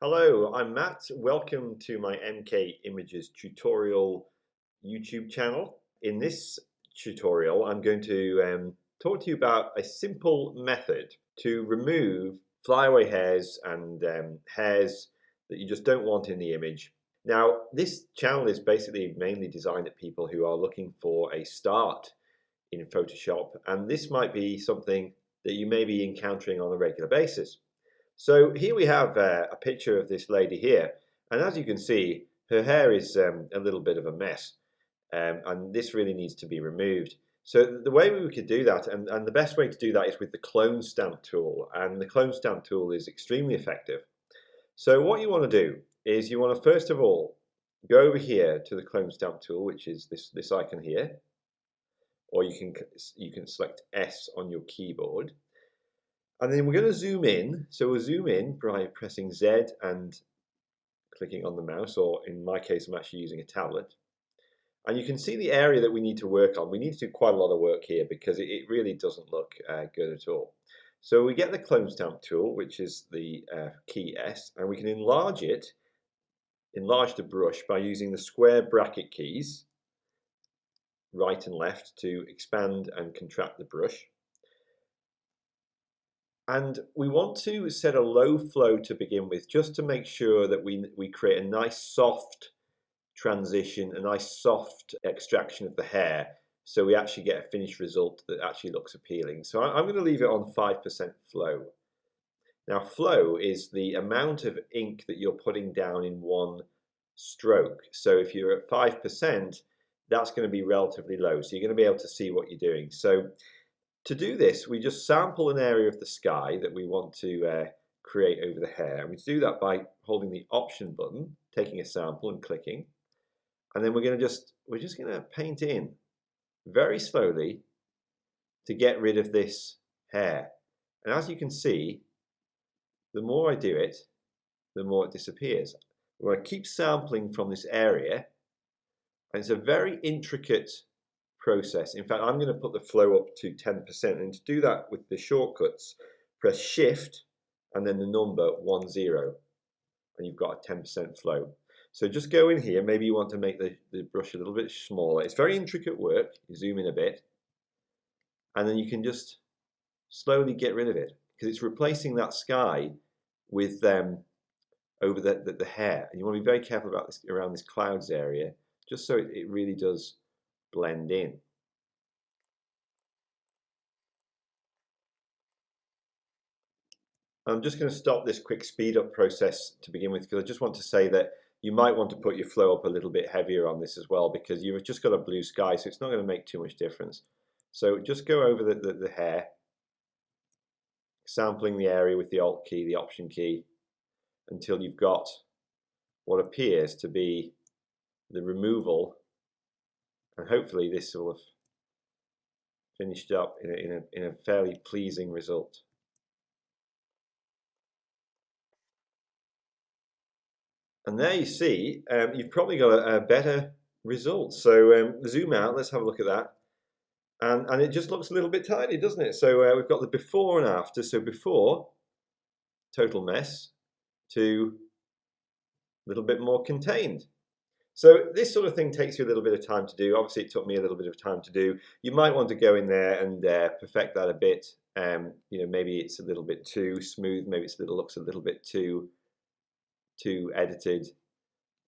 Hello, I'm Matt. Welcome to my MK Images tutorial YouTube channel. In this tutorial, I'm going to talk to you about a simple method to remove flyaway hairs and hairs that you just don't want in the image. Now, this channel is basically mainly designed at people who are looking for a start in Photoshop, and this might be something that you may be encountering on a regular basis. So here we have a picture of this lady here, and as you can see, her hair is a little bit of a mess, and this really needs to be removed. So the way we could do that, and the best way to do that is with the clone stamp tool, and the clone stamp tool is extremely effective. So what you want to do is you want to first of all go over here to the clone stamp tool, which is this icon here, or you can select S on your keyboard. And then we're going to zoom in. So we'll zoom in by pressing Z and clicking on the mouse, or in my case, I'm actually using a tablet. And you can see the area that we need to work on. We need to do quite a lot of work here because it really doesn't look good at all. So we get the clone stamp tool, which is the key S, and we can enlarge the brush by using the square bracket keys, right and left, to expand and contract the brush. And we want to set a low flow to begin with, just to make sure that we create a nice soft transition, a nice soft extraction of the hair, so we actually get a finished result that actually looks appealing. So I'm going to leave it on 5% flow. Now, flow is the amount of ink that you're putting down in one stroke. So if you're at 5%, that's going to be relatively low, so you're going to be able to see what you're doing. So to do this, we just sample an area of the sky that we want to create over the hair. And we do that by holding the Option button, taking a sample and clicking. And then we're just going to paint in very slowly to get rid of this hair. And as you can see, the more I do it, the more it disappears. We're going to keep sampling from this area. And it's a very intricate process. In fact, I'm going to put the flow up to 10%, and to do that with the shortcuts, press Shift and then the number 10, and you've got a 10% flow. So just go in here, maybe you want to make the brush a little bit smaller. It's very intricate work. You zoom in a bit, and then you can just slowly get rid of it, because it's replacing that sky with over the hair. And you want to be very careful about this around this clouds area, just so it really does blend in. I'm just going to stop this quick speed up process to begin with, because I just want to say that you might want to put your flow up a little bit heavier on this as well, because you've just got a blue sky, so it's not going to make too much difference. So just go over the hair, sampling the area with the Alt key, the Option key, until you've got what appears to be the removal, and hopefully this will have finished up in a fairly pleasing result. And there you see, you've probably got a better result. So zoom out, let's have a look at that. And it just looks a little bit tiny, doesn't it? So we've got the before and after. So before, total mess, to a little bit more contained. So this sort of thing takes you a little bit of time to do. Obviously, it took me a little bit of time to do. You might want to go in there and perfect that a bit. Maybe it's a little bit too smooth. Maybe looks a little bit too edited.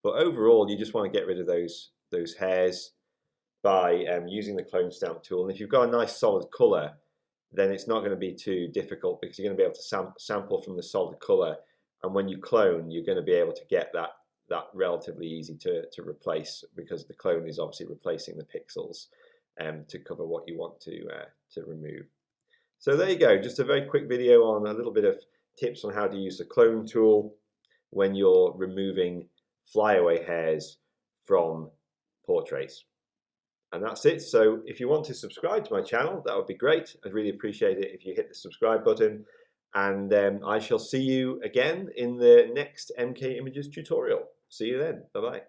But overall, you just want to get rid of those hairs by using the clone stamp tool. And if you've got a nice solid color, then it's not going to be too difficult, because you're going to be able to sample from the solid color. And when you clone, you're going to be able to get that relatively easy to replace, because the clone is obviously replacing the pixels to cover what you want to remove. So there you go, just a very quick video on a little bit of tips on how to use the clone tool when you're removing flyaway hairs from portraits. And that's it. So if you want to subscribe to my channel, that would be great. I'd really appreciate it if you hit the subscribe button. And I shall see you again in the next MK Images tutorial. See you then. Bye-bye.